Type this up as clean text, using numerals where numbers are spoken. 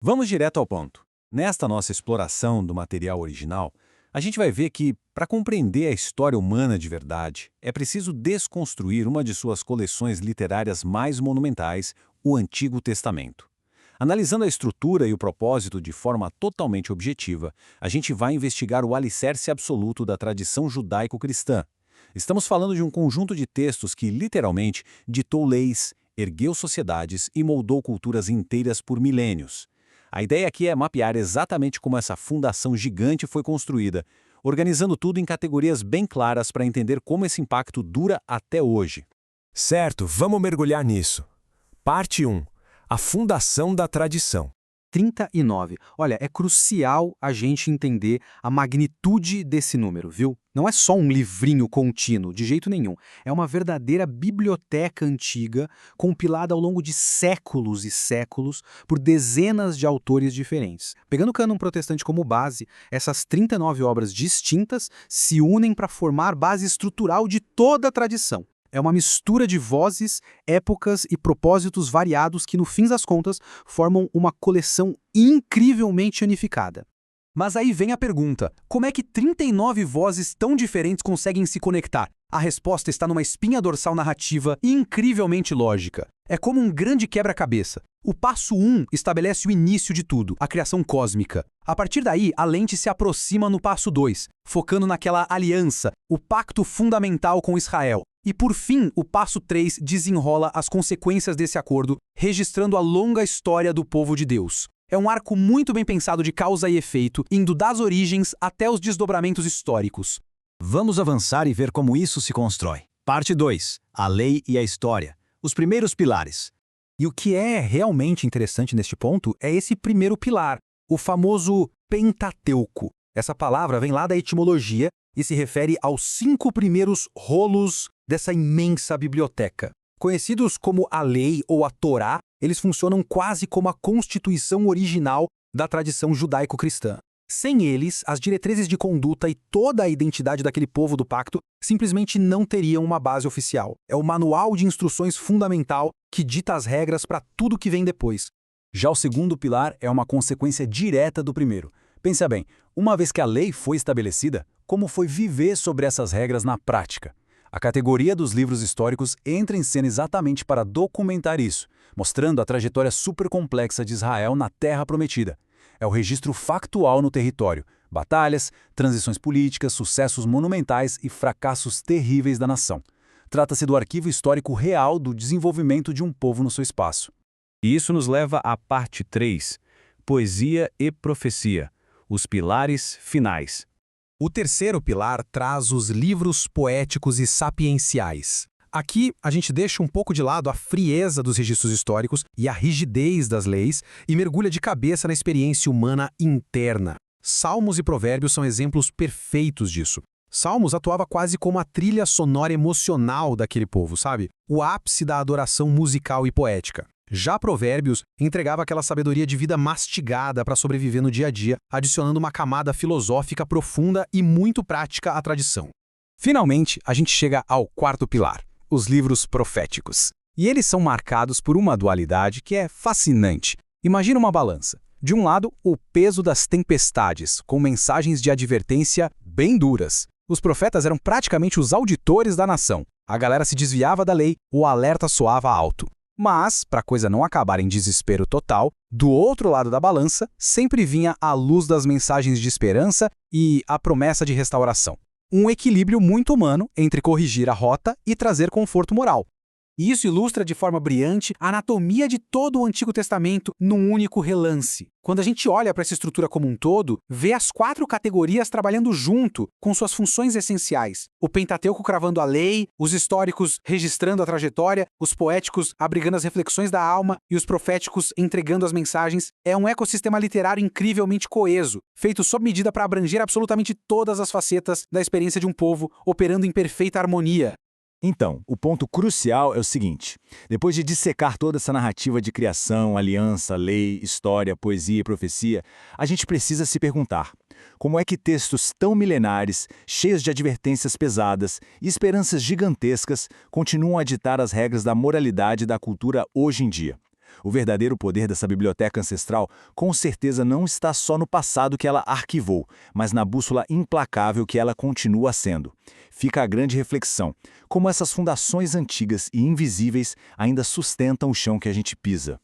Vamos direto ao ponto. Nesta nossa exploração do material original, a gente vai ver que, para compreender a história humana de verdade, é preciso desconstruir uma de suas coleções literárias mais monumentais, o Antigo Testamento. Analisando a estrutura e o propósito de forma totalmente objetiva, a gente vai investigar o alicerce absoluto da tradição judaico-cristã. Estamos falando de um conjunto de textos que, literalmente, ditou leis, ergueu sociedades e moldou culturas inteiras por milênios. A ideia aqui é mapear exatamente como essa fundação gigante foi construída, organizando tudo em categorias bem claras para entender como esse impacto dura até hoje. Certo, vamos mergulhar nisso. Parte 1. A fundação da tradição. 39. Olha, é crucial a gente entender a magnitude desse número, viu? Não é só um livrinho contínuo, de jeito nenhum. É uma verdadeira biblioteca antiga, compilada ao longo de séculos e séculos por dezenas de autores diferentes. Pegando o cânon protestante como base, essas 39 obras distintas se unem para formar base estrutural de toda a tradição. É uma mistura de vozes, épocas e propósitos variados que, no fim das contas, formam uma coleção incrivelmente unificada. Mas aí vem a pergunta: como é que 39 vozes tão diferentes conseguem se conectar? A resposta está numa espinha dorsal narrativa incrivelmente lógica. É como um grande quebra-cabeça. O passo 1 estabelece o início de tudo, a criação cósmica. A partir daí, a lente se aproxima no passo 2, focando naquela aliança, o pacto fundamental com Israel. E por fim, o passo 3 desenrola as consequências desse acordo, registrando a longa história do povo de Deus. É um arco muito bem pensado de causa e efeito, indo das origens até os desdobramentos históricos. Vamos avançar e ver como isso se constrói. Parte 2. A lei e a história. Os primeiros pilares. E o que é realmente interessante neste ponto é esse primeiro pilar, o famoso Pentateuco. Essa palavra vem lá da etimologia e se refere aos 5 primeiros rolos dessa imensa biblioteca. Conhecidos como a lei ou a Torá, eles funcionam quase como a constituição original da tradição judaico-cristã. Sem eles, as diretrizes de conduta e toda a identidade daquele povo do pacto simplesmente não teriam uma base oficial. É o manual de instruções fundamental que dita as regras para tudo que vem depois. Já o segundo pilar é uma consequência direta do primeiro. Pensa bem, uma vez que a lei foi estabelecida, como foi viver sobre essas regras na prática? A categoria dos livros históricos entra em cena exatamente para documentar isso, mostrando a trajetória supercomplexa de Israel na Terra Prometida. É o registro factual no território, batalhas, transições políticas, sucessos monumentais e fracassos terríveis da nação. Trata-se do arquivo histórico real do desenvolvimento de um povo no seu espaço. E isso nos leva à parte 3, poesia e profecia, os pilares finais. O terceiro pilar traz os livros poéticos e sapienciais. Aqui, a gente deixa um pouco de lado a frieza dos registros históricos e a rigidez das leis e mergulha de cabeça na experiência humana interna. Salmos e Provérbios são exemplos perfeitos disso. Salmos atuava quase como a trilha sonora emocional daquele povo, sabe? O ápice da adoração musical e poética. Já Provérbios entregava aquela sabedoria de vida mastigada para sobreviver no dia a dia, adicionando uma camada filosófica profunda e muito prática à tradição. Finalmente, a gente chega ao quarto pilar, os livros proféticos. E eles são marcados por uma dualidade que é fascinante. Imagina uma balança. De um lado, o peso das tempestades, com mensagens de advertência bem duras. Os profetas eram praticamente os auditores da nação. A galera se desviava da lei, o alerta soava alto. Mas, para a coisa não acabar em desespero total, do outro lado da balança sempre vinha a luz das mensagens de esperança e a promessa de restauração. Um equilíbrio muito humano entre corrigir a rota e trazer conforto moral. E isso ilustra de forma brilhante a anatomia de todo o Antigo Testamento num único relance. Quando a gente olha para essa estrutura como um todo, vê as 4 categorias trabalhando junto, com suas funções essenciais. O Pentateuco cravando a lei, os históricos registrando a trajetória, os poéticos abrigando as reflexões da alma e os proféticos entregando as mensagens. É um ecossistema literário incrivelmente coeso, feito sob medida para abranger absolutamente todas as facetas da experiência de um povo, operando em perfeita harmonia. Então, o ponto crucial é o seguinte: depois de dissecar toda essa narrativa de criação, aliança, lei, história, poesia e profecia, a gente precisa se perguntar: como é que textos tão milenares, cheios de advertências pesadas e esperanças gigantescas, continuam a ditar as regras da moralidade da cultura hoje em dia? O verdadeiro poder dessa biblioteca ancestral com certeza não está só no passado que ela arquivou, mas na bússola implacável que ela continua sendo. Fica a grande reflexão: como essas fundações antigas e invisíveis ainda sustentam o chão que a gente pisa.